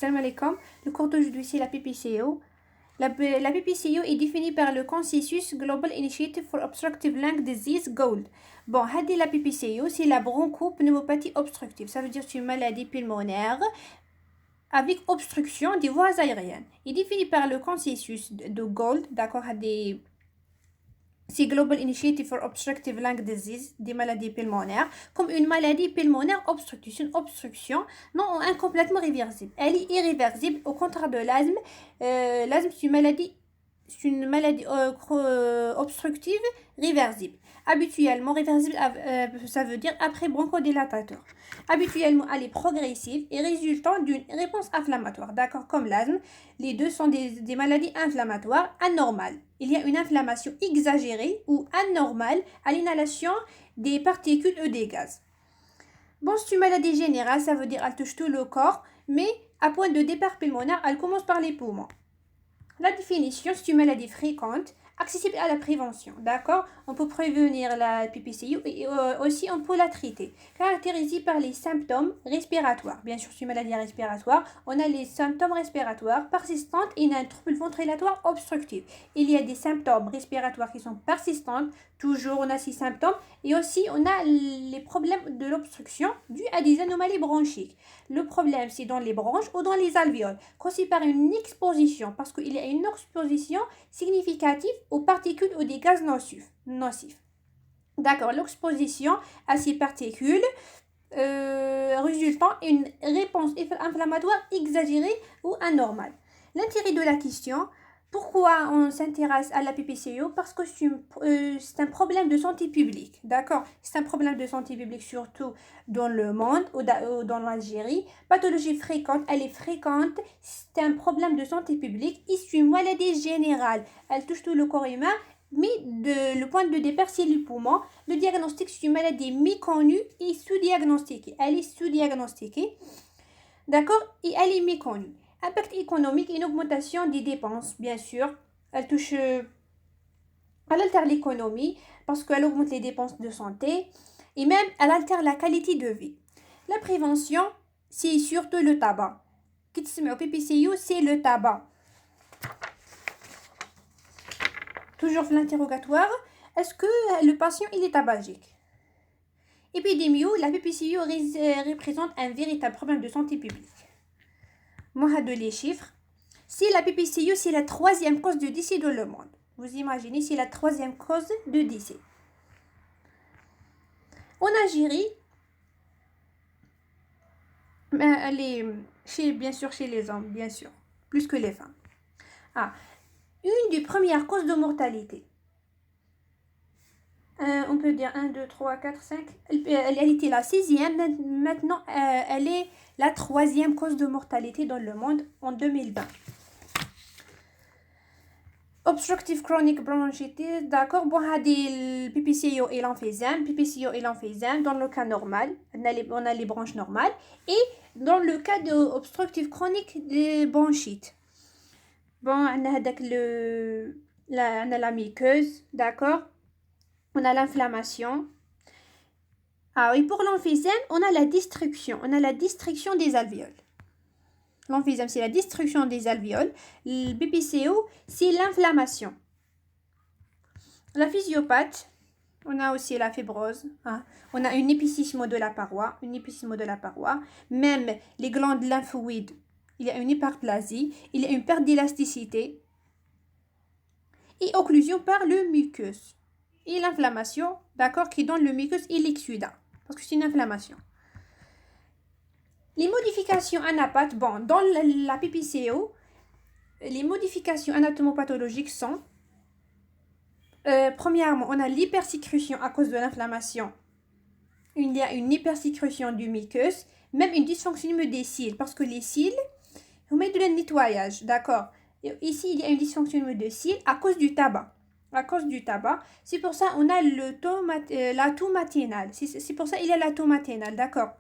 Salam alaikum. Le cours d'aujourd'hui, c'est la PPCO. La PPCO est définie par le Consensus Global Initiative for Obstructive Lung Disease GOLD. Bon, la PPCO, c'est la bronchopneumopathie obstructive. Ça veut dire que c'est une maladie pulmonaire avec obstruction des voies aériennes. Il est défini par le Consensus de GOLD, d'accord, c'est Global Initiative for Obstructive Lung Disease, des maladies pulmonaires, comme une maladie pulmonaire obstructive. C'est une obstruction non incomplètement réversible. Elle est irréversible, au contraire de l'asthme. L'asthme, c'est une maladie obstructive réversible. Habituellement, réversible, ça veut dire après bronchodilatateur. Habituellement, elle est progressive et résultant d'une réponse inflammatoire. D'accord, comme l'asthme, les deux sont des maladies inflammatoires anormales. Il y a une inflammation exagérée ou anormale à l'inhalation des particules ou des gaz. Bon, c'est une maladie générale, ça veut dire qu'elle touche tout le corps, mais à point de départ pulmonaire, elle commence par les poumons. La définition, c'est une maladie fréquente, accessible à la prévention, d'accord? On peut prévenir la PPCO et aussi on peut la traiter. Caractérisée par les symptômes respiratoires. Bien sûr, c'est une maladie respiratoire. On a les symptômes respiratoires persistants et un trouble ventrilatoire obstructif. Il y a des symptômes respiratoires qui sont persistants. Toujours, on a ces symptômes. Et aussi, on a les problèmes de l'obstruction dus à des anomalies bronchiques. Le problème, c'est dans les bronches ou dans les alvéoles, causé par une exposition, parce qu'il y a une exposition significative aux particules ou des gaz nocifs. D'accord, l'exposition à ces particules résultant une réponse inflammatoire exagérée ou anormale. L'intérêt de la question, pourquoi on s'intéresse à la PPCO? Parce que c'est un problème de santé publique, d'accord? C'est un problème de santé publique surtout dans le monde ou dans l'Algérie. Pathologie fréquente, elle est fréquente, c'est un problème de santé publique et c'est une maladie générale. Elle touche tout le corps humain, mais le point de départ, c'est le poumon. Le diagnostic, c'est une maladie méconnue et sous-diagnostiquée. Elle est sous-diagnostiquée, d'accord? Et elle est méconnue. Impact économique, une augmentation des dépenses, bien sûr. Elle touche, elle altère l'économie parce qu'elle augmente les dépenses de santé et même elle altère la qualité de vie. La prévention, c'est surtout le tabac. Qui se met au PPCO, c'est le tabac. Toujours l'interrogatoire, est-ce que le patient il est tabagique? Épidémie, la PPCO représente un véritable problème de santé publique. Moi, de les chiffres. Si la PPCO, c'est la 3e cause de décès dans le monde. Vous imaginez, c'est la 3e cause de décès. En Algérie, bien sûr chez les hommes, bien sûr, plus que les femmes. Une des premières causes de mortalité. On peut dire 1, 2, 3, 4, 5. Elle était la 6e, maintenant elle est la 3e cause de mortalité dans le monde en 2020. Obstructive chronic bronchitis, d'accord. Bon, le PPCO et l'emphysème, dans le cas normal, on a les bronches normales. Et dans le cas de obstructive chronique des bronchites, bon, on a la muqueuse, d'accord. On a l'inflammation. Ah oui, pour l'emphysème, on a la destruction des alvéoles. L'emphysème, c'est la destruction des alvéoles. Le BPCO, c'est l'inflammation. La physiopathe, on a aussi la fibrose. On a un épaississement de la paroi. Même les glandes lymphoïdes, il y a une hyperplasie. Il y a une perte d'élasticité. Et occlusion par le mucus. Et l'inflammation, d'accord, qui donne le mucus et l'exsudat. Parce que c'est une inflammation. Les modifications anapathes, bon, dans la PPCO, les modifications anatomopathologiques sont, premièrement, on a l'hypersécrétion à cause de l'inflammation. Il y a une hypersécrétion du mucus, même une dysfonction des cils, parce que les cils, on met de le nettoyage, d'accord. Ici, il y a une dysfonction des cils à cause du tabac. C'est pour ça on a la toux matinale. C'est pour ça il y a la toux matinale, d'accord.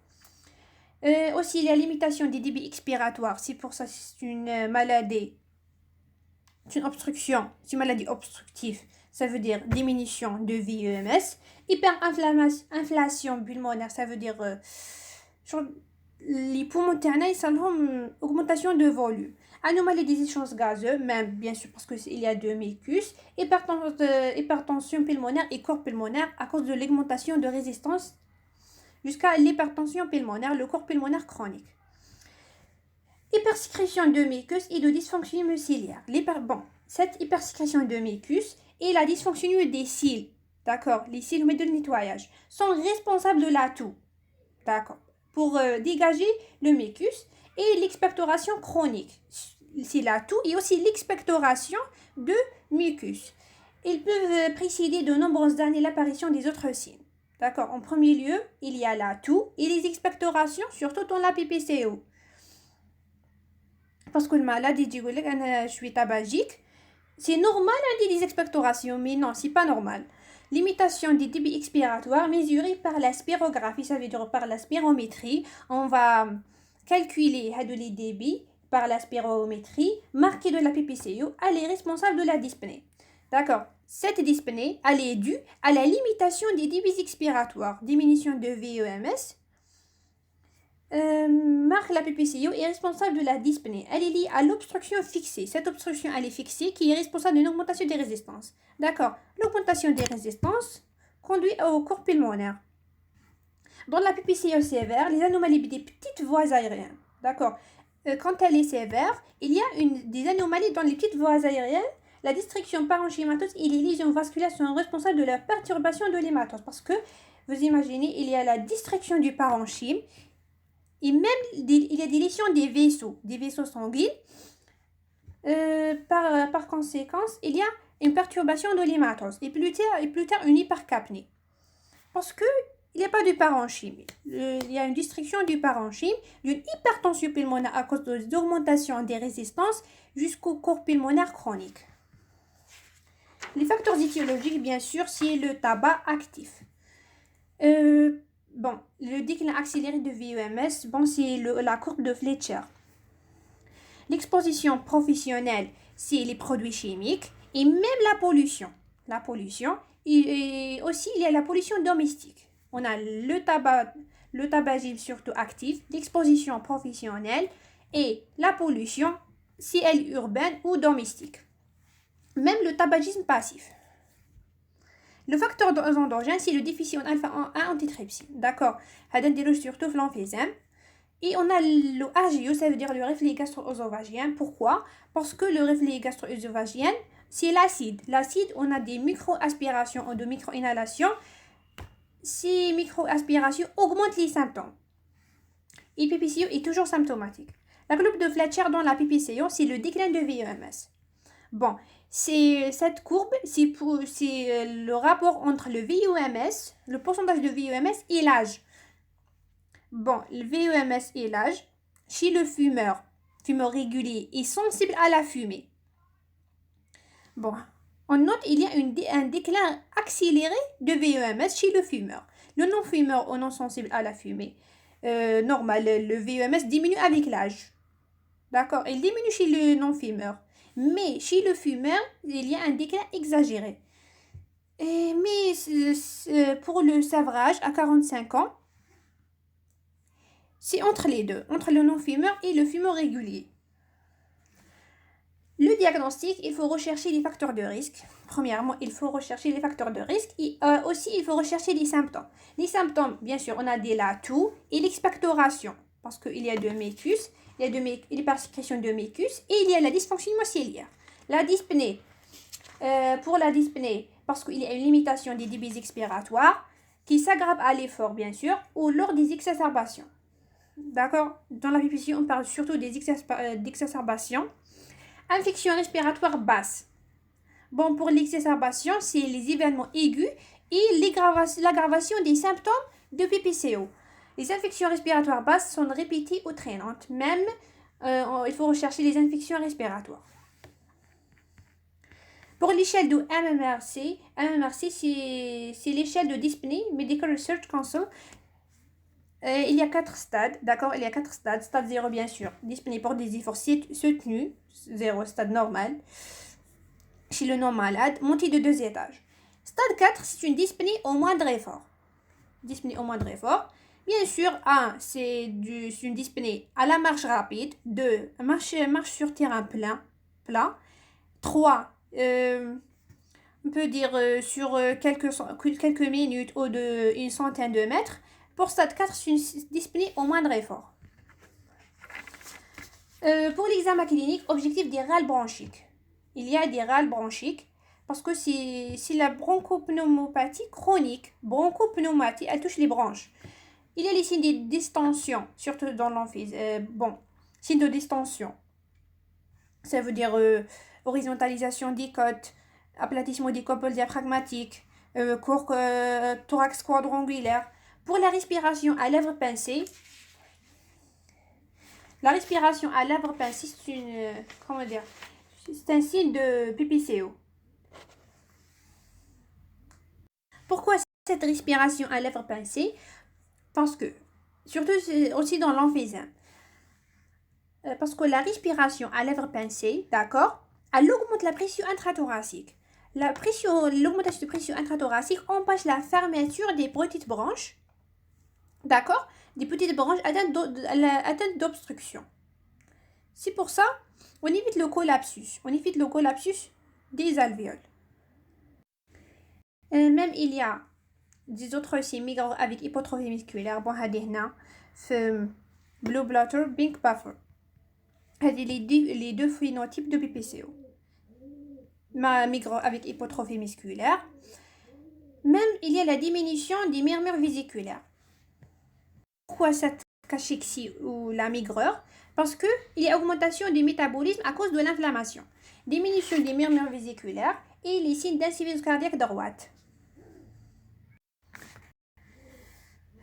Aussi, il y a limitation des débits expiratoires. C'est pour ça c'est une maladie. C'est une obstruction. C'est une maladie obstructive. Ça veut dire diminution de VEMS. Hyperinflation pulmonaire, ça veut dire les poumons تاعنا يصلهم augmentation de volume. Anomalie des échanges gazeux, même bien sûr parce qu'il y a de mucus, hypertension pulmonaire et corps pulmonaire à cause de l'augmentation de résistance jusqu'à l'hypertension pulmonaire, le corps pulmonaire chronique. Hypersécrétion de mucus et de dysfonction muciliaire. Cette hypersécrétion de mucus et la dysfonction des cils, d'accord, les cils de nettoyage, sont responsables de la toux, d'accord, pour dégager le mucus et l'expectoration chronique. C'est la toux et aussi l'expectoration de mucus. Ils peuvent précéder de nombreuses années l'apparition des autres signes. D'accord. En premier lieu, il y a la toux et les expectorations, surtout dans la PPCO. Parce que le malade dit je suis tabagique, c'est normal des expectorations, mais non, c'est pas normal. Limitation des débits expiratoires mesurée par la spirographie, ça veut dire par la spirométrie. On va calculer les débits par la spirométrie marquée de la PPCO. Elle est responsable de la dyspnée. D'accord. Cette dyspnée, elle est due à la limitation des débits expiratoires, diminution de VEMS. Marque la PPCO est responsable de la dyspnée. Elle est liée à l'obstruction fixée. Cette obstruction, elle est fixée, qui est responsable d'une augmentation des résistances. D'accord. L'augmentation des résistances conduit au corps pulmonaire. Dans la PPCO sévère, les anomalies des petites voies aériennes. D'accord. Quand elle est sévère, il y a des anomalies dans les petites voies aériennes. La distraction parenchymatose et les lésions vasculaires sont responsables de la perturbation de l'hématose. Parce que, vous imaginez, il y a la distraction du parenchyme. Et même, il y a des lésions des vaisseaux sanguins. Par conséquence, il y a une perturbation de l'hématose. Et plus tard une hypercapnie. Parce que il n'y a pas de parenchyme. Il y a une distraction du parenchyme, d'une hypertension pulmonaire à cause de l'augmentation des résistances jusqu'au corps pulmonaire chronique. Les facteurs étiologiques, bien sûr, c'est le tabac actif. Le déclin accéléré de VEMS, c'est la courbe de Fletcher. L'exposition professionnelle, c'est les produits chimiques et même la pollution. Et aussi il y a la pollution domestique. On a le tabagisme surtout actif, l'exposition professionnelle et la pollution, si elle est urbaine ou domestique. Même le tabagisme passif. Le facteur endogène, c'est le déficit en alpha-1 antitrypsine. D'accord. C'est surtout l'emphysème. Et on a le HGO, ça veut dire le réflexe gastro-œsophagien. Pourquoi? Parce que le réflexe gastro-œsophagien, c'est l'acide. L'acide, on a des micro-aspirations ou de micro-inhalations. Ces micro-aspirations augmentent les symptômes. Et PPCO est toujours symptomatique. La courbe de Fletcher dans la PPCO, c'est le déclin de VEMS. Cette courbe, c'est le rapport entre le VEMS, le pourcentage de VEMS et l'âge. Le VEMS et l'âge, chez le fumeur régulier est sensible à la fumée. On note il y a un déclin accéléré de VEMS chez le fumeur. Le non-fumeur ou non sensible à la fumée, normal, le VEMS diminue avec l'âge. D'accord, il diminue chez le non-fumeur. Mais chez le fumeur, il y a un déclin exagéré. Mais pour le sevrage à 45 ans, c'est entre les deux, entre le non-fumeur et le fumeur régulier. Le diagnostic, il faut rechercher les facteurs de risque. Premièrement, il faut rechercher les facteurs de risque et aussi il faut rechercher les symptômes. Les symptômes, bien sûr, on a la toux et l'expectoration parce qu'il y a de mucus. Il y a l'hypersécrétion de mucus et il y a la dysfonction muciliaire. La dyspnée, pour la dyspnée, parce qu'il y a une limitation des débits expiratoires qui s'aggrave à l'effort, bien sûr, ou lors des exacerbations. D'accord. Dans la PPCO, on parle surtout des exacerbations. Infection respiratoire basse. Pour l'exacerbation, c'est les événements aigus et l'aggravation des symptômes de PPCO. Les infections respiratoires basses sont répétées ou traînantes. Même, il faut rechercher les infections respiratoires. Pour l'échelle de MMRC, c'est l'échelle de dyspnée, Medical Research Council. Il y a 4 stades, d'accord? Il y a 4 stades. Stade 0, bien sûr, dyspnée pour des efforts soutenus. 0, stade normal. Chez le non-malade, montée de 2 étages. Stade 4, c'est une dyspnée au moindre effort. Dyspnée au moindre effort. Bien sûr, 1, c'est une dyspnée à la marche rapide. 2, marche sur terrain plat. 3, on peut dire sur quelques minutes ou de une centaine de mètres. Pour stade 4, c'est une dyspnée au moindre effort. Pour l'examen clinique, objectif des râles bronchiques. Il y a des râles bronchiques parce que c'est la bronchopneumopathie chronique. Bronchopneumopathie, elle touche les bronches. Il y a les signes de distension, surtout dans l'emphysème. Signes de distension. Ça veut dire horizontalisation des côtes, aplatissement des couples diaphragmatiques, thorax quadrangulaire. Pour la respiration à lèvres pincées, c'est un signe de PPCO. Pourquoi cette respiration à lèvres pincées? Parce que, surtout aussi dans l'emphysème, parce que la respiration à lèvres pincées, d'accord, elle augmente la pression intrathoracique. L'augmentation de pression intrathoracique empêche la fermeture des petites branches, d'accord, des petites branches atteintes d'obstruction. C'est pour ça on évite le collapsus. Des alvéoles. Même il y a des autres signes migratoires avec hypotrophie musculaire. Bon, هذه هنا في blue bladder, pink buffer. هذه les deux phénotypes de PPCO. Migrant avec hypotrophie musculaire. Même il y a la diminution des murmures vésiculaires. Pourquoi cette cachexie ou la maigreur? Parce que il y a augmentation du métabolisme à cause de l'inflammation, diminution des murmures vésiculaires et les signes d'insuffisance cardiaque droite.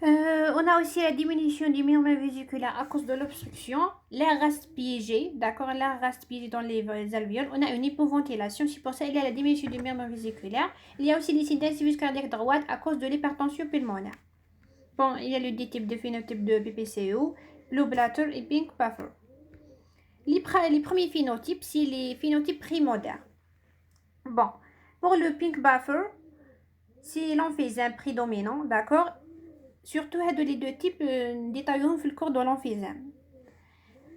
On a aussi la diminution du murmure vésiculaire à cause de l'obstruction. L'air reste piégé, d'accord, l'air reste piégé dans les alvéoles. On a une hypoventilation, c'est pour ça qu'il y a la diminution du murmure vésiculaire. Il y a aussi les signes d'insuffisance cardiaque droite à cause de l'hypertension pulmonaire. Bon, il y a le deux types de phénotypes de PPCO, blue bladder et pink buffer. Les premiers phénotypes, c'est les phénotypes primordiaux. Bon, pour le pink buffer, c'est l'emphysème prédominant, d'accord. Surtout, les deux types détaillons le cours de l'emphysème.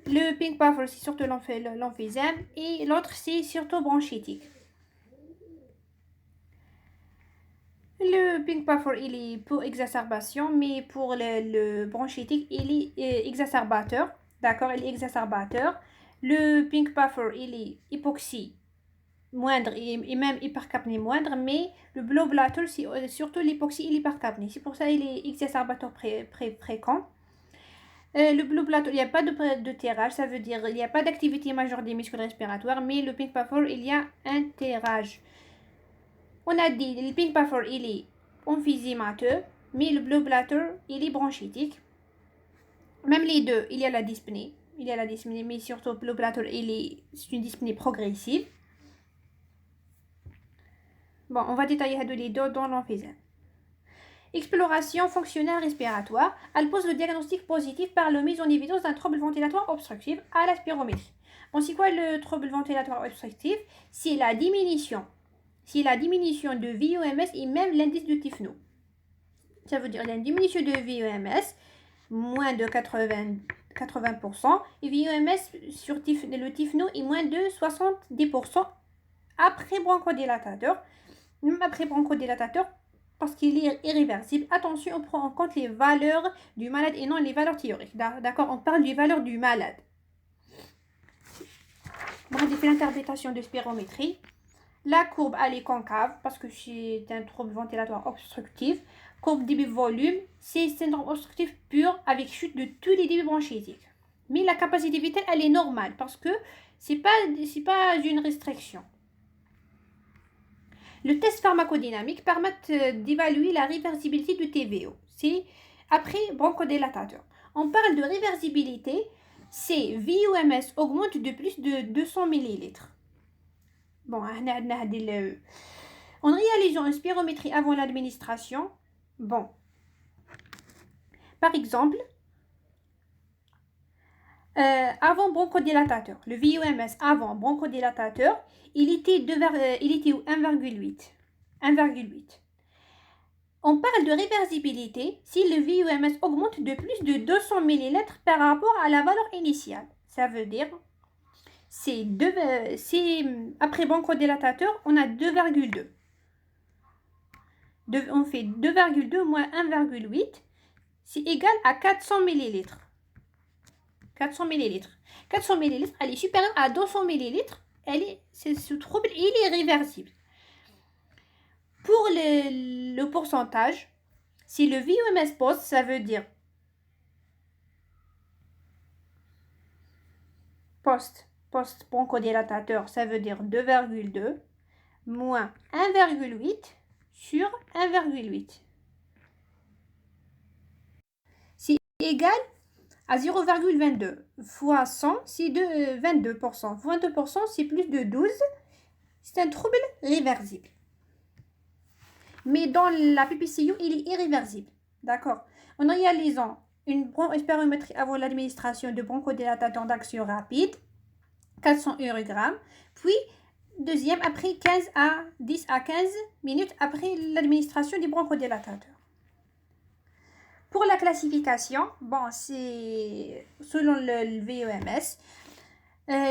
Le pink buffer, c'est surtout l'emphysème et l'autre, c'est surtout bronchitique. Le pink buffer, il est pour exacerbation, mais pour le bronchitique, il est exacerbateur. D'accord, il est exacerbateur. Le pink buffer, il est hypoxie moindre et même hypercapnie moindre, mais le blue bladder, c'est surtout l'hypoxie et l'hypercapnie. C'est pour ça qu'il est exacerbateur fréquent. Le blue bladder, il n'y a pas de terrage, ça veut dire il n'y a pas d'activité majeure des muscles respiratoires, mais le pink buffer, il y a un terrage. On a dit le pink buffer, il est emphysémateux, mais le blue bladder, il est bronchitique. Même les deux, il y a la dyspnée. Mais surtout le blue bladder, c'est une dyspnée progressive. Bon, on va détailler les deux dans l'emphysème. Exploration fonctionnelle respiratoire. Elle pose le diagnostic positif par la mise en évidence d'un trouble ventilatoire obstructif à la spirométrie. Bon, c'est quoi le trouble ventilatoire obstructif? C'est la diminution de VOMS et même l'indice de Tifno. Ça veut dire la diminution de VOMS, moins de 80%, et VOMS sur le Tifno est moins de 70% après bronchodilatateur. Même après bronchodilatateur, parce qu'il est irréversible. Attention, on prend en compte les valeurs du malade et non les valeurs théoriques. D'accord, on parle des valeurs du malade. Bon, on fait l'interprétation de spirométrie. La courbe, elle est concave parce que c'est un trouble ventilatoire obstructif. Courbe débit-volume, c'est syndrome obstructif pur avec chute de tous les débuts bronchitiques. Mais la capacité vitale, elle est normale parce que c'est pas une restriction. Le test pharmacodynamique permet d'évaluer la réversibilité du TVO. C'est après bronchodilatateur. On parle de réversibilité, c'est VOMS augmente de plus de 200 ml. Bon, en réalisant une spirométrie avant l'administration, bon, par exemple, avant bronchodilatateur, le VOMS avant bronchodilatateur, il était 1,8. On parle de réversibilité si le VUMS augmente de plus de 200 ml par rapport à la valeur initiale. Ça veut dire, après bronchodilatateur, on a 2,2. On fait 2,2 moins 1,8, c'est égal à 400 ml. 400 ml. 400 ml, elle est supérieure à 200 ml. Ce trouble, il est réversible. Pour le pourcentage, si le VUMS post, ça veut dire post-bronchodilatateur, ça veut dire 2,2 moins 1,8 sur 1,8. C'est égal à 0,22 fois 100, c'est de 22%. 22%, c'est plus de 12. C'est un trouble réversible. Mais dans la PPCO, il est irréversible. D'accord. En réalisant une spirométrie avant l'administration de bronchodilatateur d'action rapide, 400 ur/g, puis deuxième après 10 à 15 minutes après l'administration du bronchodilatateur. Pour la classification, bon, c'est selon le VUMS,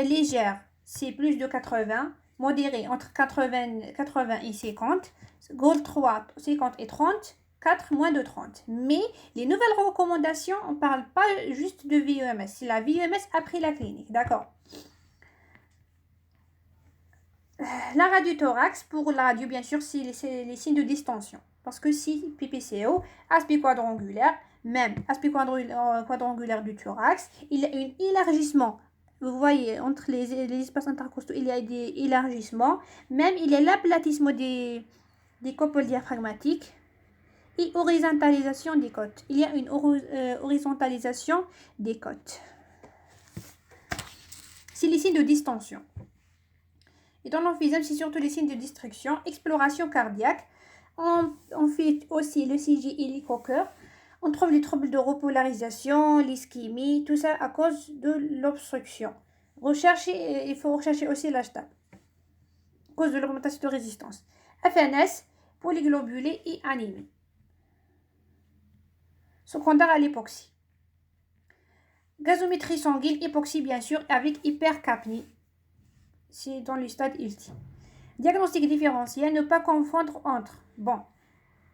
légère, c'est plus de 80, modéré entre 80 et 50, Gold 3, 50 et 30, 4 moins de 30. Mais les nouvelles recommandations, on ne parle pas juste de VUMS, c'est la VUMS après la clinique, d'accord. La radio thorax, pour la radio, bien sûr, c'est les signes de distension. Parce que si PPCO, aspect quadrangulaire, même aspect quadrangulaire du thorax, il y a un élargissement. Vous voyez, entre les espaces intercostaux, il y a des élargissements. Même il y a l'aplatissement des couples diaphragmatiques et horizontalisation des côtes. Il y a une horizontalisation des côtes. C'est les signes de distension. Et dans l'emphysème, c'est surtout les signes de distraction, exploration cardiaque. On fait aussi le CG hélico-cœur. On trouve les troubles de repolarisation, l'ischémie, tout ça à cause de l'obstruction. Il faut rechercher aussi l'HTAP, à cause de l'augmentation de résistance. FNS, polyglobulé et anémie. Secondaire à l'époxie. Gazométrie sanguine, époxie bien sûr, avec hypercapnie. C'est dans le stade ultime. Diagnostic différentiel, ne pas confondre entre, bon,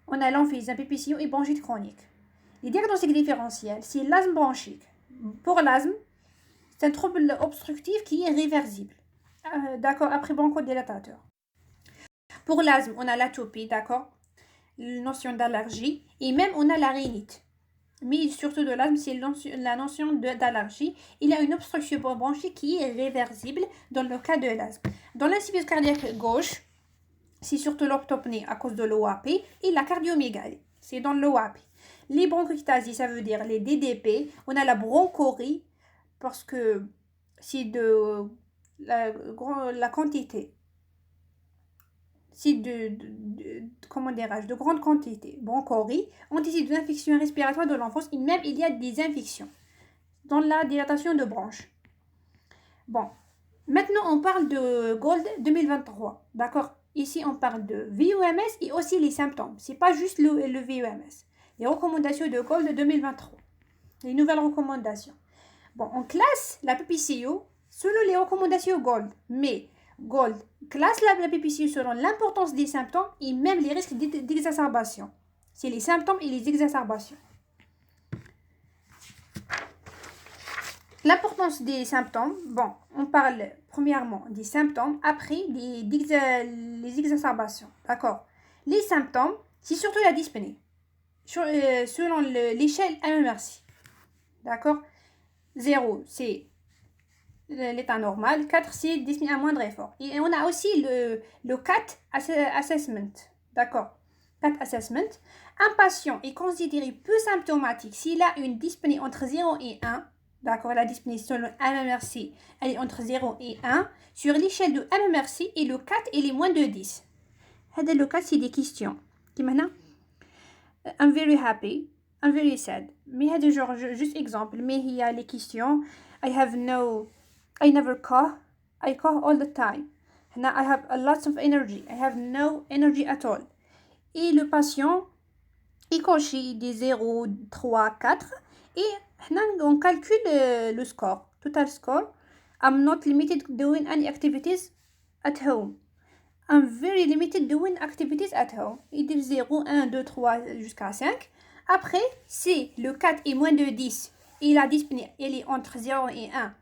on a l'emphysème, PPCO et bronchite chronique. Les diagnostics différentiels, c'est l'asthme bronchique. Pour l'asthme, c'est un trouble obstructif qui est réversible. D'accord, après bronchodilatateur. Pour l'asthme, on a l'atopie, d'accord, la notion d'allergie, et même on a la rhinite. Mais surtout de l'asthme, c'est la notion d'allergie. Il y a une obstruction bronchique qui est réversible dans le cas de l'asthme. Dans l'insuffisance cardiaque gauche, c'est surtout l'orthopnée à cause de l'OAP et la cardiomégalie. C'est dans l'OAP. Les bronchectasies, ça veut dire les DDP. On a la bronchorie parce que c'est de la quantité. C'est de grande quantité. Bronchorie, anticipe d'infection respiratoire de l'enfance et même il y a des infections dans la dilatation de bronches. Bon, maintenant on parle de Gold 2023, d'accord. Ici on parle de VUMS et aussi les symptômes. C'est pas juste le VUMS. Les recommandations de Gold 2023, les nouvelles recommandations. Bon, on classe la PPCO selon les recommandations Gold, mais Gold classe la PPCO selon l'importance des symptômes et même les risques d'exacerbation. C'est les symptômes et les exacerbations. L'importance des symptômes, bon, on parle premièrement des symptômes, après les exacerbations, d'accord. Les symptômes, c'est surtout la dyspnée, selon l'échelle MMRC, d'accord. 0, c'est l'état normal. 4, c'est dyspnée à moindre effort. Et on a aussi le CAT assessment. D'accord. CAT assessment. Un patient est considéré peu symptomatique s'il a une dyspnée entre 0 et 1. D'accord. La dyspnée selon MMRC, elle est entre 0 et 1. Sur l'échelle de MMRC, et le CAT, il est moins de 10. Le CAT, c'est des questions. Qui maintenant? I'm very happy. I'm very sad. Mais هذا genre juste exemple. Mais il y a les questions. I never cough. I cough all the time. Now I have a lot of energy. I have no energy at all. Et le patient, يكونشي دي 0 3 4 et on calcule le score total score. I'm not limited doing any activities at home. I'm very limited doing activities at home. Il dit 0 1 2 3 jusqu'à 5. Après, si le 4 est moins de 10 et la dyspnée elle est entre 0 et 1,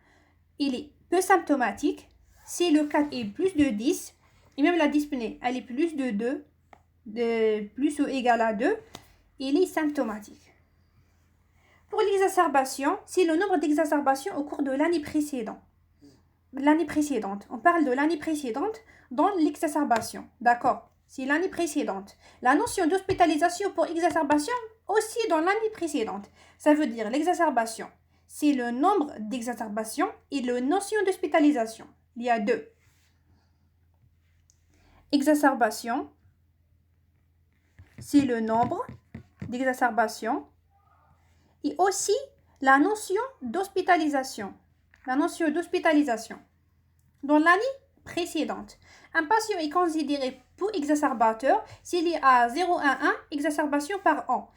il est peu symptomatique. Si le 4 est plus de 10 et même la dyspnée elle est plus de 2, plus ou égal à 2, il est symptomatique. Pour l'exacerbation, c'est le nombre d'exacerbations au cours de l'année précédente. On parle de l'année précédente dans l'exacerbation. D'accord? C'est l'année précédente. La notion d'hospitalisation pour exacerbation aussi dans l'année précédente. Ça veut dire l'exacerbation, c'est le nombre d'exacerbations et la notion d'hospitalisation. Il y a deux. Exacerbation, c'est le nombre d'exacerbations et aussi la notion d'hospitalisation. Dans l'année précédente, un patient est considéré pour exacerbateur s'il est à 0,11 exacerbation par an.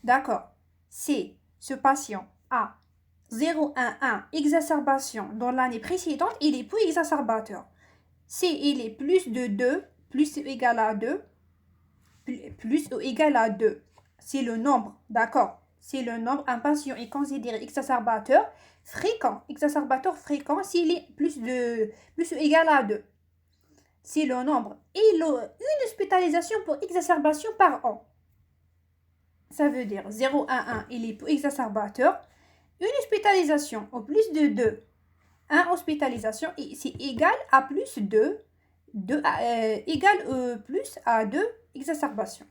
D'accord. Si ce patient a 0,11 exacerbation dans l'année précédente, il est pour exacerbateur. Si il est plus de 2, plus ou égal à 2, plus ou égal à 2, c'est le nombre, d'accord? C'est le nombre, un patient est considéré exacerbateur fréquent s'il est plus ou égal à 2. C'est le nombre. Et une hospitalisation pour exacerbation par an. Ça veut dire 0,11, il est pour exacerbateur. Une hospitalisation au plus de 2. 1 hospitalisation, c'est égal à plus de 2, égal plus à 2 exacerbations.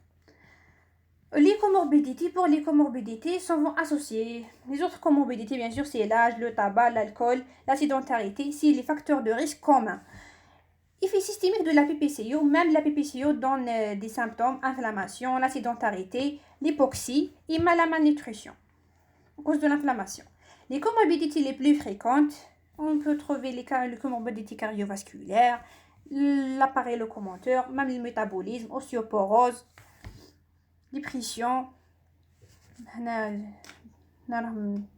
Les comorbidités, pour les comorbidités, sont associées. Les autres comorbidités, bien sûr, c'est l'âge, le tabac, l'alcool, la sédentarité, c'est les facteurs de risque communs. Effet systémique de la PPCO, même la PPCO donne des symptômes, inflammation, la sédentarité, l'hypoxie et la malnutrition, à cause de l'inflammation. Les comorbidités les plus fréquentes, on peut trouver les comorbidités cardiovasculaires, l'appareil locomoteur, même le métabolisme, ostéoporose, dépression,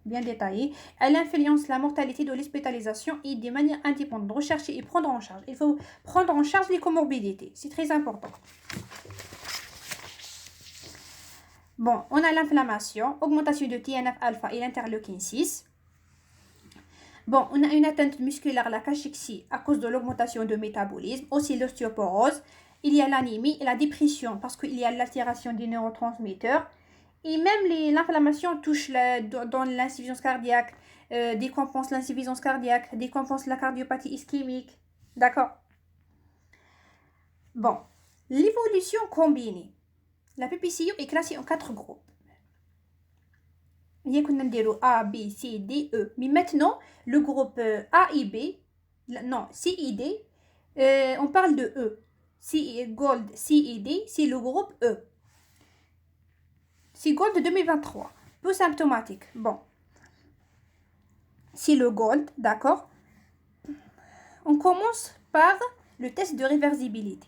bien détaillé. Elle influence la mortalité de l'hospitalisation et de manière indépendante. Rechercher et prendre en charge. Il faut prendre en charge les comorbidités. C'est très important. Bon, on a l'inflammation, augmentation de TNF-alpha et l'interleukine 6. Bon, on a une atteinte musculaire, la cachexie, à cause de l'augmentation de métabolisme. Aussi l'ostéoporose. Il y a l'anémie et la dépression parce qu'il y a l'altération des neurotransmetteurs. Et même l'inflammation touche dans l'insuffisance cardiaque, décompense l'insuffisance cardiaque, décompense la cardiopathie ischémique. D'accord? Bon, l'évolution combinée. La PPCO est classée en 4 groupes. Il y a A, B, C, D, E. Mais maintenant, le groupe A et B, non, C et D, on parle de E. Gold, C et D, c'est le groupe E. C'est Gold 2023. Peu symptomatique. Bon. C'est le Gold, d'accord. On commence par le test de réversibilité.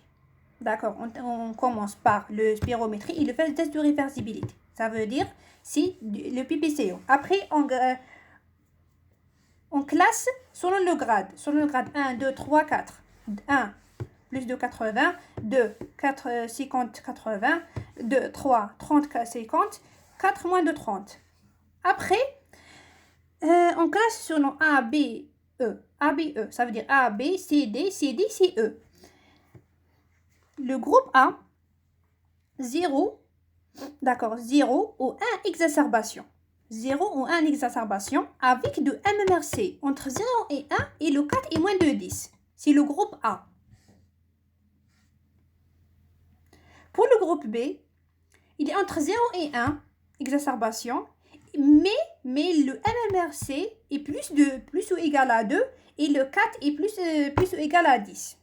D'accord. On commence par le spirométrie et le test de réversibilité. Ça veut dire c'est le PPCO. Après, on classe selon le grade. Selon le grade 1, 2, 3, 4. 1, plus de 80. 2, 4, 50, 80. 2, 3, 30, 50. 4, moins de 30. Après, on classe selon A, B, E. A, B, E. Ça veut dire A, B, C, D, C, D, C, E. Le groupe A, 0, d'accord, 0 ou 1 exacerbation. 0 ou 1 exacerbation avec de MMRC entre 0 et 1 et le 4 est moins de 10. C'est le groupe A. Pour le groupe B, il est entre 0 et 1 exacerbation, mais le MMRC est plus ou égal à 2 et le 4 est plus ou égal à 10.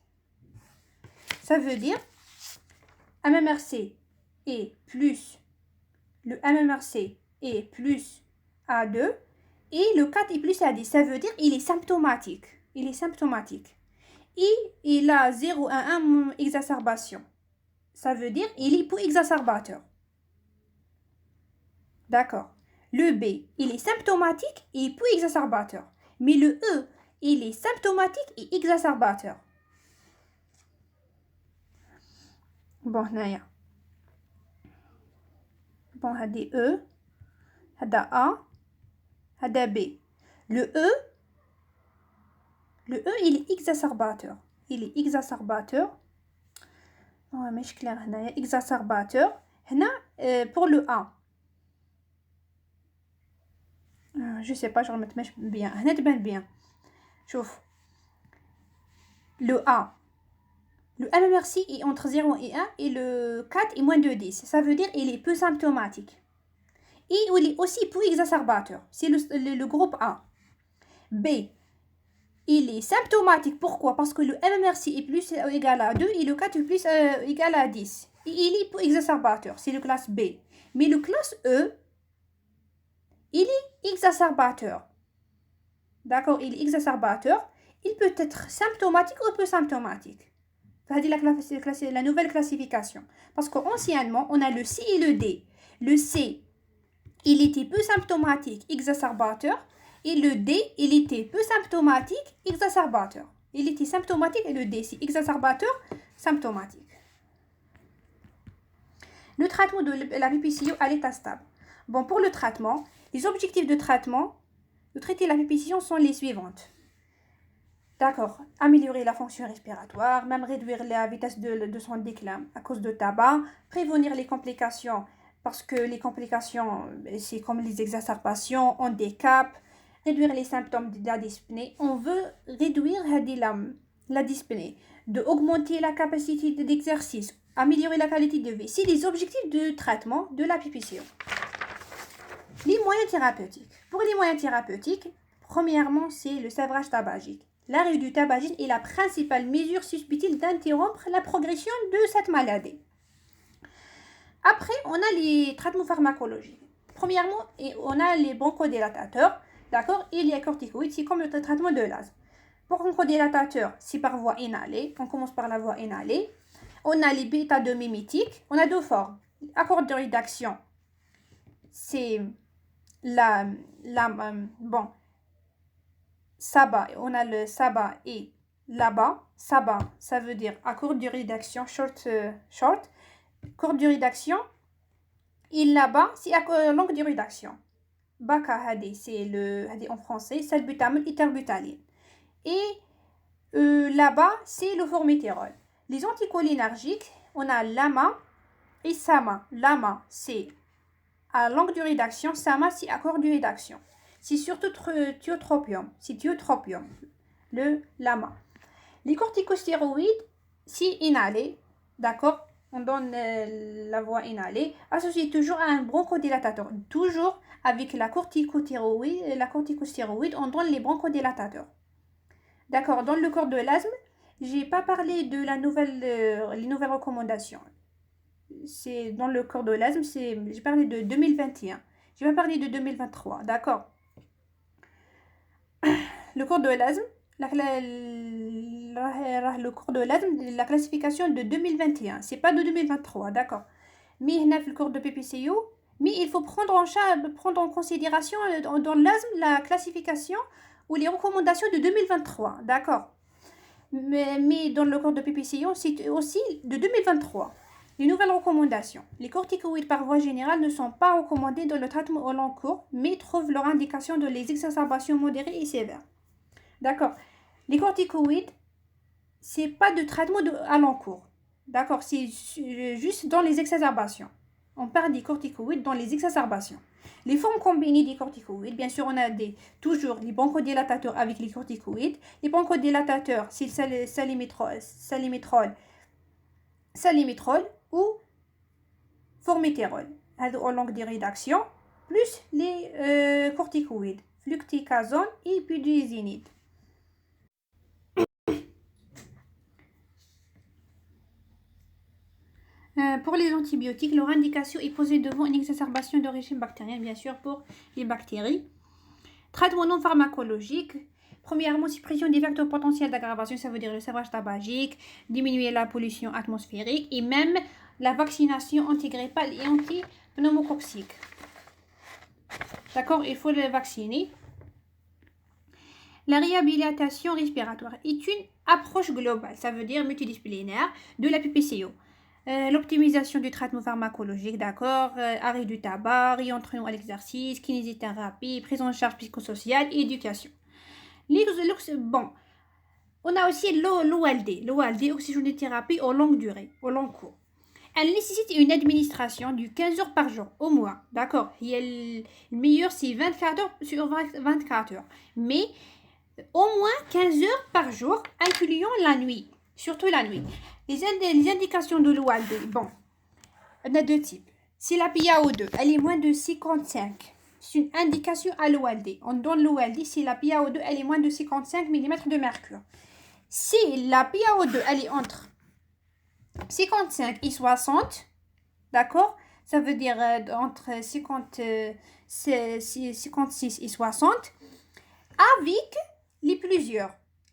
Ça veut dire MMRC est plus, le MMRC est plus à 2 et le 4 est plus à 10. Ça veut dire il est symptomatique. Il est symptomatique. Et il a 0 à 1 exacerbation. Ça veut dire il est pour exacerbateur. D'accord. Le B, il est symptomatique et puis exacerbateur. Mais le E, il est symptomatique et exacerbateur. Bon, هنايا. Bon, هادي E, هذا A, هذا B. Le E, il est exacerbateur. Il est exacerbateur. Oh, مش clair هنايا. Exacerbateur. هنا pour le A. Je sais pas, je remets bien. هنا تبان bien. شوف. Le A. Le MMRC est entre 0 et 1 et le 4 est moins de 10. Ça veut dire qu'il est peu symptomatique. Et il est aussi peu exacerbateur. C'est le groupe A. B. Il est symptomatique. Pourquoi? Parce que le MMRC est plus ou égal à 2 et le 4 est plus égal à 10. Et il est peu exacerbateur. C'est le classe B. Mais le classe E, il est exacerbateur. D'accord? Il est exacerbateur. Il peut être symptomatique ou peu symptomatique. C'est la nouvelle classification. Parce qu'anciennement, on a le C et le D. Le C, il était peu symptomatique, exacerbateur. Et le D, il était peu symptomatique, exacerbateur. Il était symptomatique et le D, c'est exacerbateur, symptomatique. Le traitement de la PPCO à l'état stable. Bon, pour le traitement, les objectifs de traitement, de traiter la PPCO sont les suivantes. D'accord, améliorer la fonction respiratoire, même réduire la vitesse de son déclin à cause de tabac, prévenir les complications, parce que les complications, c'est comme les exacerbations, handicap, réduire les symptômes de la dyspnée. On veut réduire la dyspnée, d'augmenter la capacité d'exercice, améliorer la qualité de vie. C'est les objectifs de traitement de la PPCO. Les moyens thérapeutiques. Pour les moyens thérapeutiques, premièrement, c'est le sevrage tabagique. L'arrêt du tabagisme est la principale mesure susceptible d'interrompre la progression de cette maladie. Après, on a les traitements pharmacologiques. Premièrement, on a les bronchodilatateurs, d'accord, et les corticoïdes, c'est comme le traitement de l'asthme. Pour bronchodilatateurs, c'est par voie inhalée. On commence par la voie inhalée. On a les bêta-2 mimétiques. On a deux formes. Accord de rédaction, c'est bon. SABA, on a le SABA et LABA. SABA, ça veut dire à courte durée d'action, short, courte durée d'action. Et LABA, c'est à longue durée d'action. BACA, c'est en français, salbutamol et terbutaline. Et LABA, c'est le formoterol. Les anticholinergiques, on a LAMA et SAMA. LAMA, c'est à longue durée d'action. SAMA, c'est à courte durée d'action. C'est surtout tiotropium. C'est tiotropium, le LAMA. Les corticostéroïdes, c'est inhalé, d'accord? On donne la voie inhalée, associée toujours à un bronchodilatateur. Toujours avec la corticostéroïde, on donne les bronchodilatateurs. D'accord, dans le corps de l'asthme, j'ai pas parlé de les nouvelles recommandations. C'est dans le corps de l'asthme, j'ai parlé de 2021. Je vais parler de 2023, d'accord? Le cours de l'asthme, le cours de l'asthme, la classification de 2021, c'est pas de 2023, d'accord. Mais il y a le cours de PPCO, mais il faut prendre en considération dans l'asthme la classification ou les recommandations de 2023, d'accord. Mais dans le cours de PPCO, c'est aussi de 2023. Les nouvelles recommandations. Les corticoïdes par voie générale ne sont pas recommandés dans le traitement au long cours, mais trouvent leur indication dans les exacerbations modérées et sévères. D'accord. Les corticoïdes, c'est pas de traitement à long cours. D'accord. C'est juste dans les exacerbations. On parle des corticoïdes dans les exacerbations. Les formes combinées des corticoïdes, bien sûr, on a toujours les bronchodilatateurs avec les corticoïdes. Les bronchodilatateurs, c'est le salimétrol ou formoterol. En longue durée d'action, plus les corticoïdes, fluticasone et budesonide. Pour les antibiotiques, leur indication est posée devant une exacerbation d'origine bactérienne, bien sûr, pour les bactéries. Traitement non pharmacologique. Premièrement, suppression des facteurs potentiels d'aggravation, ça veut dire le sevrage tabagique, diminuer la pollution atmosphérique et même la vaccination antigrippale et antipneumococcique. D'accord, il faut le vacciner. La réhabilitation respiratoire est une approche globale, ça veut dire multidisciplinaire, de la PPCO. L'optimisation du traitement pharmacologique, d'accord, arrêt du tabac, réentraînement à l'exercice, kinésithérapie, prise en charge psychosociale et éducation. Bon, on a aussi l'OLD, oxygénothérapie au longue durée, au long cours. Elle nécessite une administration de 15 heures par jour, au moins, d'accord. Le meilleur, c'est 24 heures sur 24 heures. Mais au moins 15 heures par jour, incluant la nuit, surtout la nuit. Les indications de l'OLD, bon, on a deux types. Si la PaO2, elle est moins de 55, c'est une indication à l'OLD. On donne l'OLD si la PaO2, elle est moins de 55 mm de mercure. Si la PaO2, elle est entre 55 et 60, d'accord, ça veut dire entre 56 et 60,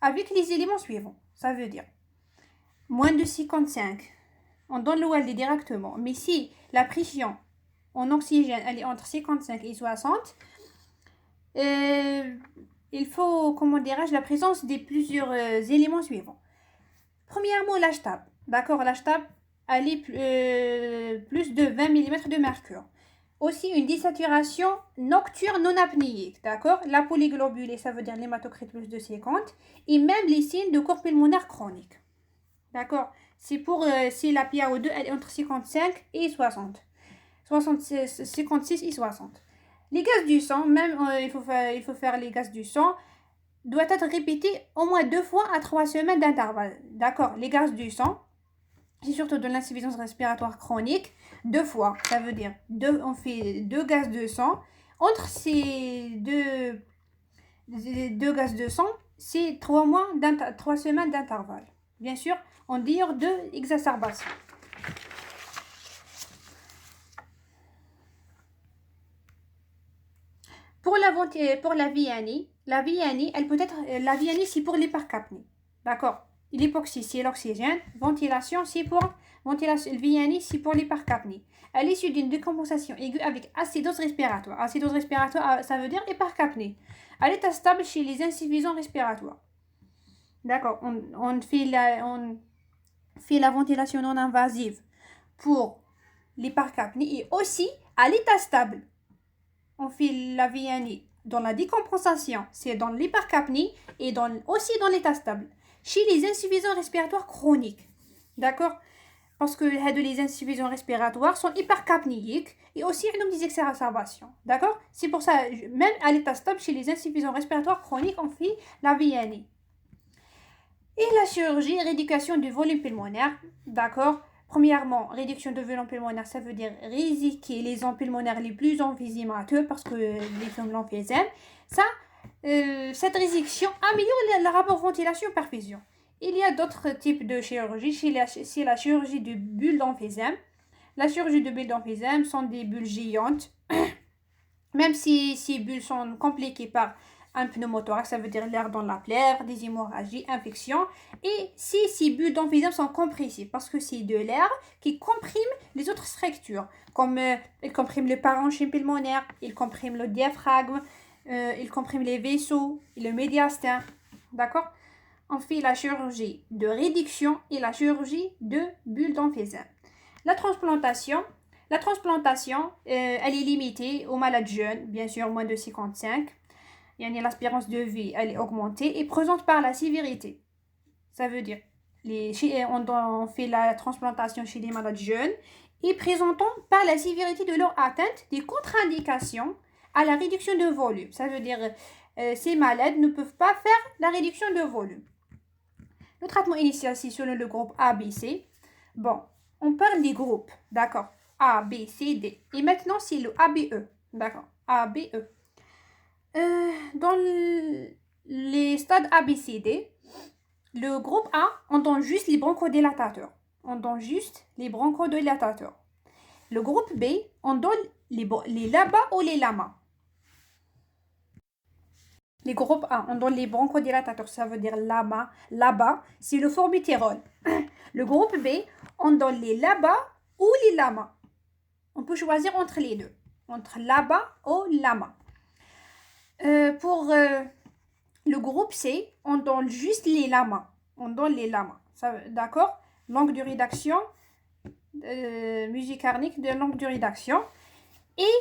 avec les éléments suivants. Ça veut dire moins de 55, on donne l'OLD directement. Mais si la pression en oxygène elle est entre 55 et 60, il faut, comment dirais-je, la présence des plusieurs éléments suivants. Premièrement, l'âge stable. D'accord, l'âge stable, elle est plus de 20 mm de mercure. Aussi, une désaturation nocturne non apnéique. D'accord, la polyglobulée, ça veut dire l'hématocrite plus de 50. Et même les signes de corps pulmonaire chronique. D'accord, c'est pour si la PaO2 elle est entre 55 et 60. 56 et 60. Les gaz du sang, même il faut faire les gaz du sang, doit être répété au moins 2 fois à 3 semaines d'intervalle. D'accord, les gaz du sang, c'est surtout de l'insuffisance respiratoire chronique, 2 fois. Ça veut dire on fait 2 gaz de sang. Entre ces deux gaz de sang, c'est 3 semaines d'intervalle. Bien sûr, en dehors de exacerbation. Pour la VNI, elle peut être la VNI c'est pour l'hypercapnie. D'accord. L'hypoxie c'est l'oxygène, ventilation c'est pour ventilation, le VNI c'est pour l'hypercapnie. À l'issue d'une décompensation aiguë avec acidose respiratoire. Acidose respiratoire, ça veut dire hypercapnie. À l'état stable chez les insuffisants respiratoires. D'accord. On fait la ventilation non invasive pour l'hypercapnie et aussi à l'état stable. On fait la VNI dans la décompensation, c'est dans l'hypercapnie et aussi dans l'état stable. Chez les insuffisants respiratoires chroniques, d'accord, parce que les insuffisants respiratoires sont hypercapniques et aussi ont des exacerbations, d'accord. C'est pour ça, même à l'état stable, chez les insuffisants respiratoires chroniques, on fait la VNI. Et la chirurgie, rééducation du volume pulmonaire, d'accord. Premièrement, réduction de volume pulmonaire, ça veut dire résiquer les zones pulmonaires les plus emphysémateuses parce que les femmes l'emphysème. Cette résection améliore le rapport ventilation-perfusion. Il y a d'autres types de chirurgie. C'est la chirurgie de bulles d'emphysème. La chirurgie de bulles d'emphysème sont des bulles géantes. Même si ces bulles sont compliquées par un pneumothorax, ça veut dire l'air dans la plaie, des hémorragies, infections. Et si ces bulles d'emphysème sont compressées, parce que c'est de l'air qui comprime les autres structures, comme il comprime le parenchyme pulmonaire, il comprime le diaphragme, il comprime les vaisseaux, et le médiastin. D'accord? On fait la chirurgie de réduction et la chirurgie de bulles d'emphysème. La transplantation, elle est limitée aux malades jeunes, bien sûr moins de 55. L'espérance de vie, elle est augmentée et présente par la sévérité. Ça veut dire, on fait la transplantation chez les malades jeunes et présentant par la sévérité de leur atteinte des contre-indications à la réduction de volume. Ça veut dire, ces malades ne peuvent pas faire la réduction de volume. Le traitement initial, c'est selon le groupe A, B, C. Bon, on parle des groupes, d'accord. A, B, C, D. Et maintenant, c'est le ABE, d'accord. A, B, E. Dans les stades A, B, C, D, le groupe A, on donne juste les bronchodilatateurs. Le groupe B, on donne les LABA ou les LAMA. Les groupes A, on donne les bronchodilatateurs, ça veut dire LABA, c'est le formoterol. Le groupe B, on donne les LABA ou les LAMA. On peut choisir entre les deux. entre LABA ou LAMA. Pour le groupe C, on donne juste les LAMA. On donne les LAMA. D'accord? Langue de rédaction, musique harmonique de langue de rédaction. Et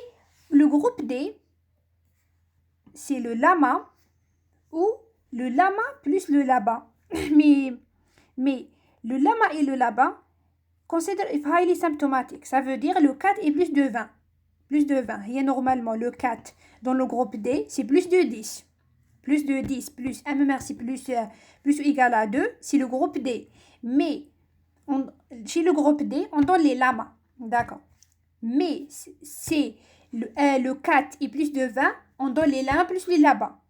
le groupe D, c'est le LAMA ou le LAMA plus le LABA. mais le LAMA et le LABA consider if highly symptomatic. Ça veut dire le 4 est plus de 20. Plus de 20. Et normalement, le 4 dans le groupe D, c'est plus de 10. Plus de 10, plus MMRC plus ou égal à 2, c'est le groupe D. Mais chez le groupe D, on donne les LAMA. D'accord. Mais c'est le 4 et plus de 20, on donne les LAMA plus les LABA.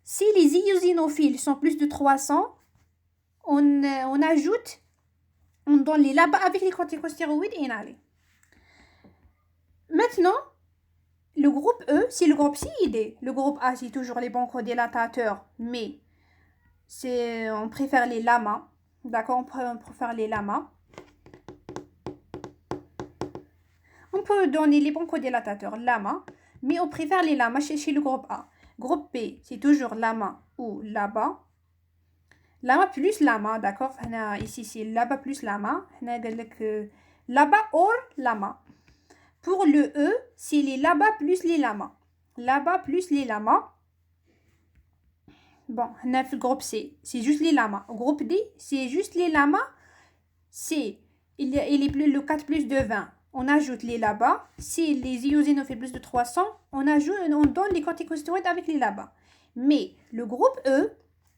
Si les eosinophiles sont plus de 300, on ajoute, on donne les LABA avec les corticostéroïdes inhalés. Maintenant, le groupe E, c'est le groupe C et D. Le groupe A, c'est toujours les bronchodilatateurs, mais on préfère les LAMA. D'accord, on préfère les LAMA. On peut donner les bronchodilatateurs LAMA, mais on préfère les LAMA chez le groupe A. Groupe B, c'est toujours LAMA ou LABA. LAMA plus LAMA, d'accord. Ici, c'est LABA plus LAMA. LABA ou LAMA. Pour le E, c'est les LABA plus les LAMA. LABA plus les LAMA. Bon, on a fait le groupe C, c'est juste les LAMA. Au groupe D, c'est juste les LAMA. Il est plus le 4 plus de 20. On ajoute les LABA. Si les eosinophiles plus de 300, on donne les corticostéroïdes avec les LABA. Mais le groupe E,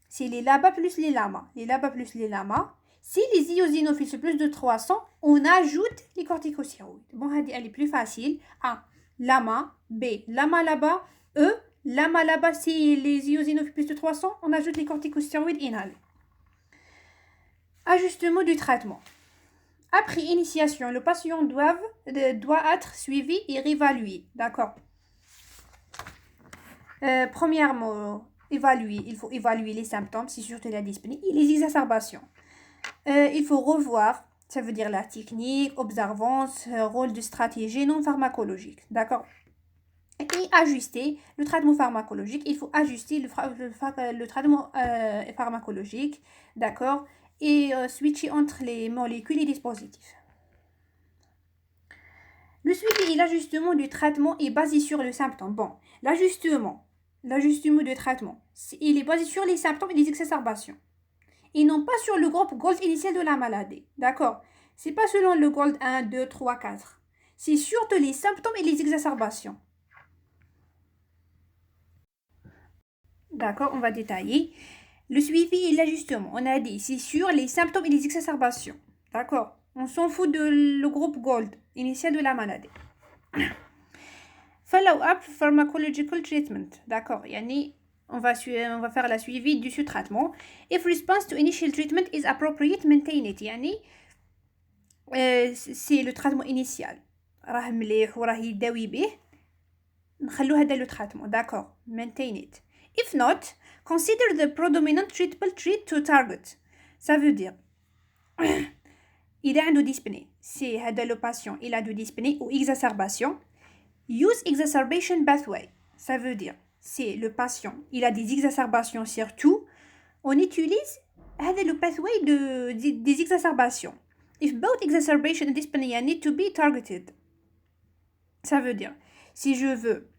c'est les LABA plus les LAMA. Les LABA plus les LAMA. Si les eosinophiles sont plus de 300, on ajoute les corticostéroïdes. Bon, elle est plus facile. A, LAMA. B, LAMA LABA. E, LAMA LABA. Si les eosinophiles plus de 300, on ajoute les corticostéroïdes inhalés. Ajustement du traitement. Après initiation, le patient doit être suivi et réévalué. D'accord. Premièrement, il faut évaluer les symptômes, c'est surtout la dyspnée, et les exacerbations. Il faut revoir, ça veut dire la technique, observance, rôle de stratégie non pharmacologique. D'accord. Et ajuster le traitement pharmacologique. Il faut ajuster le traitement pharmacologique. D'accord. Et switcher entre les molécules et dispositifs. Le suivi et l'ajustement du traitement est basé sur le symptôme. Bon, l'ajustement du traitement, il est basé sur les symptômes et les exacerbations. Et non pas sur le groupe GOLD initial de la maladie. D'accord? C'est pas selon le GOLD 1, 2, 3, 4. C'est surtout les symptômes et les exacerbations. D'accord, on va détailler. Le suivi et l'ajustement, on a dit, c'est sur les symptômes et les exacerbations. D'accord. On s'en fout de le groupe GOLD, initial de la maladie. Follow-up pharmacological treatment. D'accord. Yani, on va faire la suivi du traitement. If response to initial treatment is appropriate, maintain it. Yani, c'est le traitement initial. راه مليح وراه يداوي به. نخلو هذا le traitement. D'accord. Maintain it. If not, consider the predominant treatable treat to target. Ça veut dire, il a une dyspnée. Si le patient il a une dyspnée ou exacerbation, use exacerbation pathway. Ça veut dire, si le patient il a des exacerbations surtout, on utilise le pathway des exacerbations. If both exacerbation and dyspnea need to be targeted. Ça veut dire, si je veux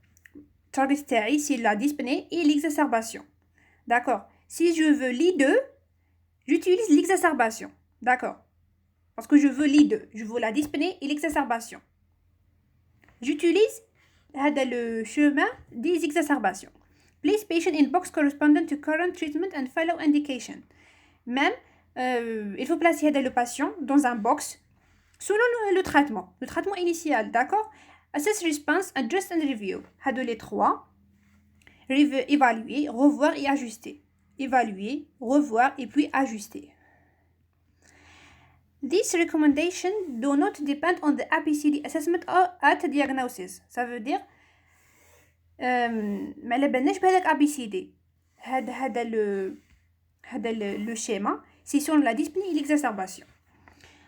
target c'est la dyspnée et l'exacerbation. D'accord. Si je veux les deux, j'utilise l'exacerbation. D'accord. Parce que je veux les deux. Je veux la dyspnée et l'exacerbation. J'utilise le chemin des exacerbations. Place patient in box corresponding to current treatment and follow indication. Même, il faut placer le patient dans un box selon le traitement initial. D'accord. Assess response, adjust and review. Les trois. Évaluer, revoir et ajuster. Évaluer, revoir et puis ajuster. These recommendations do not depend on the ABCD assessment or at diagnosis. Ça veut dire ما على بالناش بهذاك ABCD. هذا le schéma, c'est sur la dyspnée et l'exacerbation.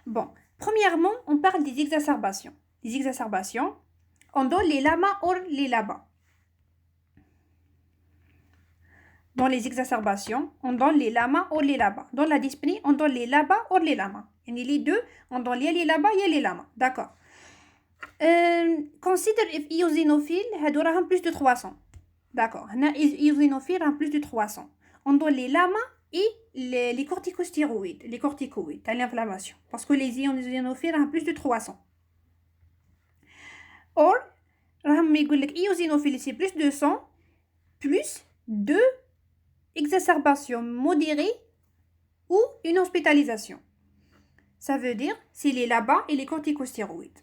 Bon, premièrement, on parle des exacerbations. Les exacerbations, on donne les lamas ou les labas. Dans les exacerbations, on donne les lamas ou les labas. Dans la dyspnée, on donne les labas ou les lamas. Et les deux, on donne les labas et les lamas. D'accord. Consider if eosinophile a plus de 300. D'accord. Eosinophile a plus de 300. On donne les lamas et les corticostéroïdes. Les corticoïdes à l'inflammation. Parce que les eosinophiles ont plus de 300. Or, eosinophile c'est plus de 100 plus 2 exacerbations modérées ou une hospitalisation. Ça veut dire c'est les LABA et les corticostéroïdes.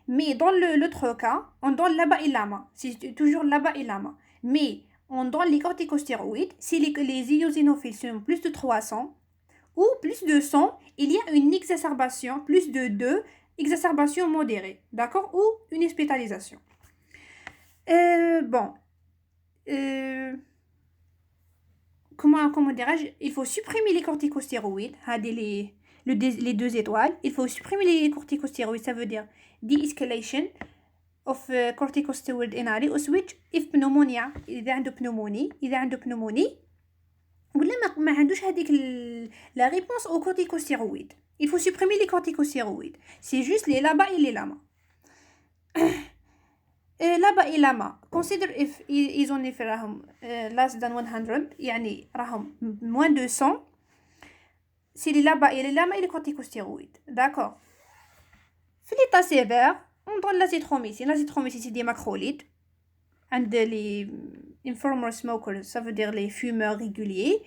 Mais dans l'autre cas, on donne LABA et LAMA. C'est toujours LABA et LAMA. Mais on donne les corticostéroïdes si les eosinophiles sont plus de 300 ou plus de 100, il y a une exacerbation, plus de 2 exacerbations modérées, d'accord, ou une hospitalisation. Comment dirais-je, il faut supprimer les corticostéroïdes, les 2 étoiles, il faut supprimer les corticostéroïdes, ça veut dire de-escalation of corticosteroid inhalé ou switch if pneumonia, إذا عنده pneumonie ولا ما عندوش هذيك la réponse aux corticosteroïdes. Il faut supprimer les corticostéroïdes. C'est juste les LABA et les LAMA. LABA et LAMA. Consider if eosinophile راهم less than 100 يعني راهم moins de 100. C'est les LABA et les LAMA et les corticostéroïdes. D'accord. في l'état sévère, on donne l'azithromycine. L'azithromycine c'est des macrolides. And les informal smokers, ça veut dire les fumeurs réguliers.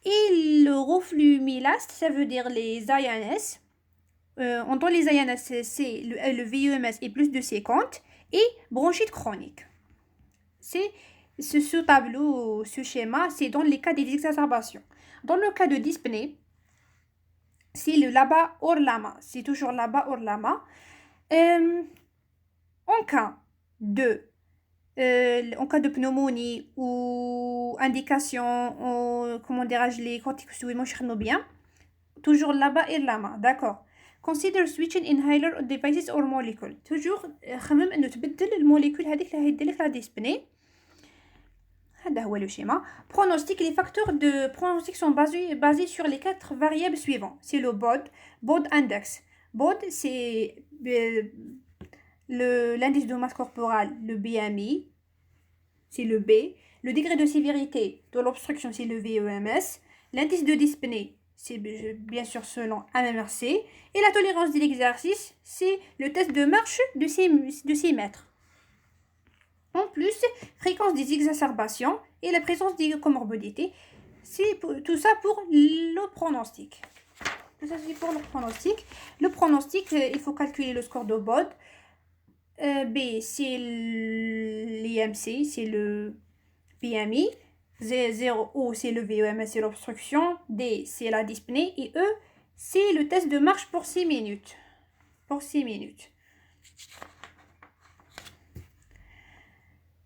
Et le roflumilast, ça veut dire les INS. On donne les INS, c'est le VEMS est plus de 50. Et bronchite chronique. C'est ce tableau, ce schéma, c'est dans les cas des exacerbations. Dans le cas de dyspnée, c'est le LABA or LAMA. C'est toujours LABA or LAMA. En cas de pneumonie ou indication, comment dirais-je, les corticostéroïdes marchent bien, toujours LABA et LAMA, d'accord. Consider switching inhaler devices or molecule. toujours خمم انه تبدل الموليكول هذيك اللي هيدير لك لا ديسبني. هذا هو le schéma. Pronostic, les facteurs de pronostic sont basés sur les 4 variables suivantes. C'est le BOD index. BOD c'est l'indice de masse corporelle, le BMI, c'est le B. Le degré de sévérité de l'obstruction, c'est le VEMS. L'indice de dyspnée, c'est bien sûr selon MMRC. Et la tolérance de l'exercice, c'est le test de marche de 6 mètres. En plus, fréquence des exacerbations et la présence des comorbidités. C'est tout ça pour le pronostic. Tout ça, c'est pour le pronostic. Le pronostic, il faut calculer le score de BOD. B, c'est l'IMC, c'est le PMI. 0, O, c'est le VEMS, c'est l'obstruction. D, c'est la dyspnée. Et E, c'est le test de marche pour 6 minutes.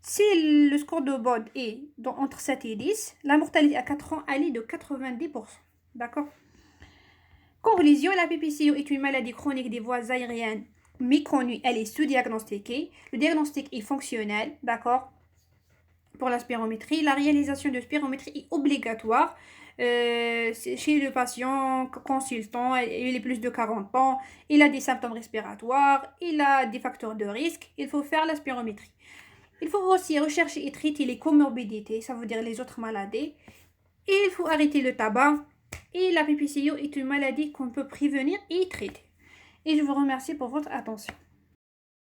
Si le score de BOD est entre 7 et 10, la mortalité à 4 ans elle est de 90%. D'accord. Conclusion, la PPCO est une maladie chronique des voies aériennes méconnue, elle est sous-diagnostiquée. Le diagnostic est fonctionnel, d'accord. Pour la spirométrie, la réalisation de spirométrie est obligatoire chez le patient consultant. Il est plus de 40 ans, il a des symptômes respiratoires, il a des facteurs de risque, il faut faire la spirométrie. Il faut aussi rechercher et traiter les comorbidités, ça veut dire les autres maladies. Et il faut arrêter le tabac. Et la PPCO est une maladie qu'on peut prévenir et traiter. Et je vous remercie pour votre attention.